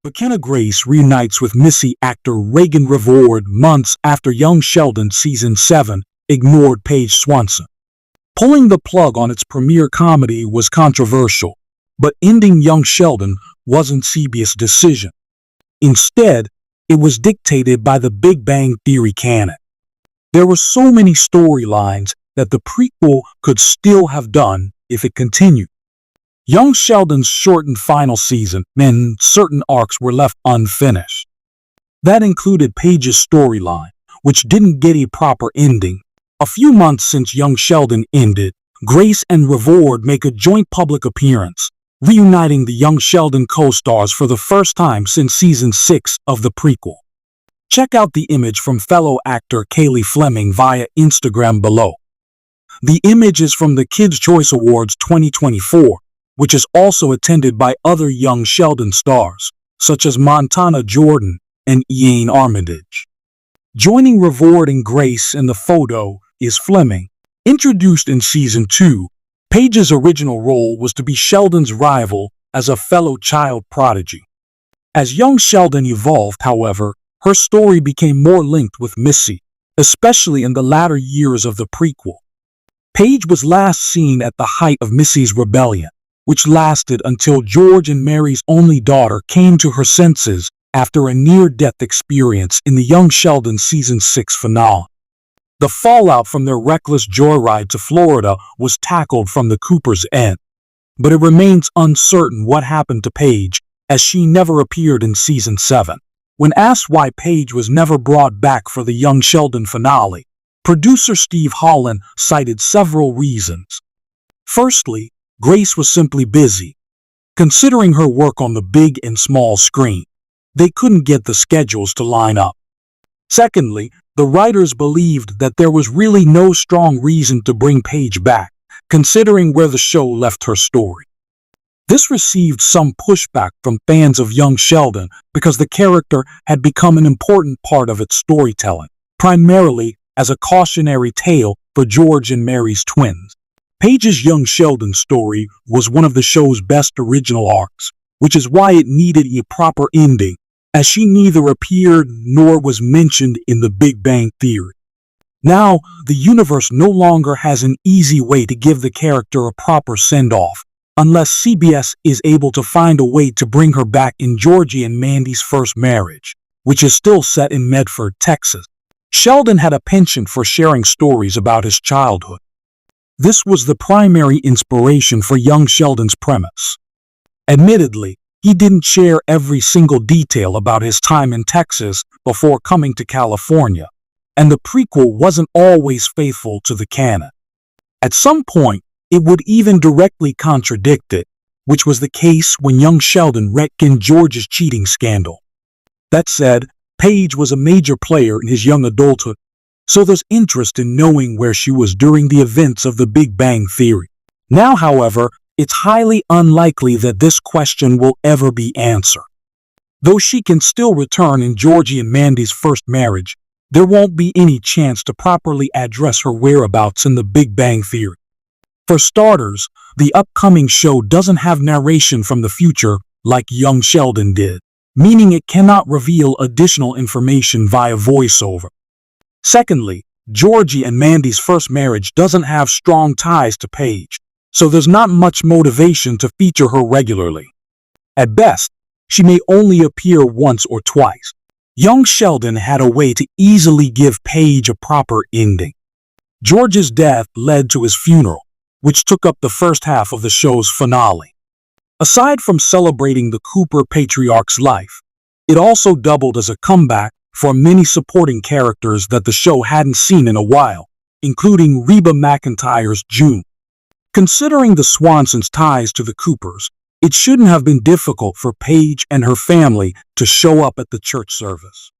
McKenna Grace reunites with Missy actor Reagan Reward months after Young Sheldon Season 7 ignored Paige Swanson. Pulling the plug on its premiere comedy was controversial, but ending Young Sheldon wasn't CBS' decision. Instead, it was dictated by the Big Bang Theory canon. There were so many storylines that the prequel could still have done if it continued. Young Sheldon's shortened final season meant certain arcs were left unfinished. That included Paige's storyline, which didn't get a proper ending. A few months since Young Sheldon ended, Grace and Reward make a joint public appearance, reuniting the Young Sheldon co-stars for the first time since Season 6 of the prequel. Check out the image from fellow actor Kaylee Fleming via Instagram below. The image is from the Kids' Choice Awards 2024, which is also attended by other Young Sheldon stars, such as Montana Jordan and Ian Armitage. Joining Reward and Grace in the photo is Fleming. Introduced in Season 2, Paige's original role was to be Sheldon's rival as a fellow child prodigy. As Young Sheldon evolved, however, her story became more linked with Missy, especially in the latter years of the prequel. Paige was last seen at the height of Missy's rebellion, which lasted until George and Mary's only daughter came to her senses after a near-death experience in the Young Sheldon Season 6 finale. The fallout from their reckless joyride to Florida was tackled from the Cooper's end, but it remains uncertain what happened to Paige, as she never appeared in Season 7. When asked why Paige was never brought back for the Young Sheldon finale, producer Steve Holland cited several reasons. Firstly, Grace was simply busy. Considering her work on the big and small screen, they couldn't get the schedules to line up. Secondly, the writers believed that there was really no strong reason to bring Paige back, considering where the show left her story. This received some pushback from fans of Young Sheldon because the character had become an important part of its storytelling, primarily as a cautionary tale for George and Mary's twins. Paige's Young Sheldon story was one of the show's best original arcs, which is why it needed a proper ending, as she neither appeared nor was mentioned in the Big Bang Theory. Now, the universe no longer has an easy way to give the character a proper send-off, unless CBS is able to find a way to bring her back in Georgie and Mandy's first marriage, which is still set in Medford, Texas. Sheldon had a penchant for sharing stories about his childhood. This was the primary inspiration for Young Sheldon's premise. Admittedly, he didn't share every single detail about his time in Texas before coming to California, and the prequel wasn't always faithful to the canon. At some point, it would even directly contradict it, which was the case when Young Sheldon retconned George's cheating scandal. That said, Paige was a major player in his young adulthood, so there's interest in knowing where she was during the events of the Big Bang Theory. Now, however, it's highly unlikely that this question will ever be answered. Though she can still return in Georgie and Mandy's first marriage, there won't be any chance to properly address her whereabouts in the Big Bang Theory. For starters, the upcoming show doesn't have narration from the future like Young Sheldon did, meaning it cannot reveal additional information via voiceover. Secondly, Georgie and Mandy's first marriage doesn't have strong ties to Paige, so there's not much motivation to feature her regularly. At best, she may only appear once or twice. Young Sheldon had a way to easily give Paige a proper ending. George's death led to his funeral, which took up the first half of the show's finale. Aside from celebrating the Cooper patriarch's life, it also doubled as a comeback for many supporting characters that the show hadn't seen in a while, including Reba McEntire's June. Considering the Swansons' ties to the Coopers, it shouldn't have been difficult for Paige and her family to show up at the church service.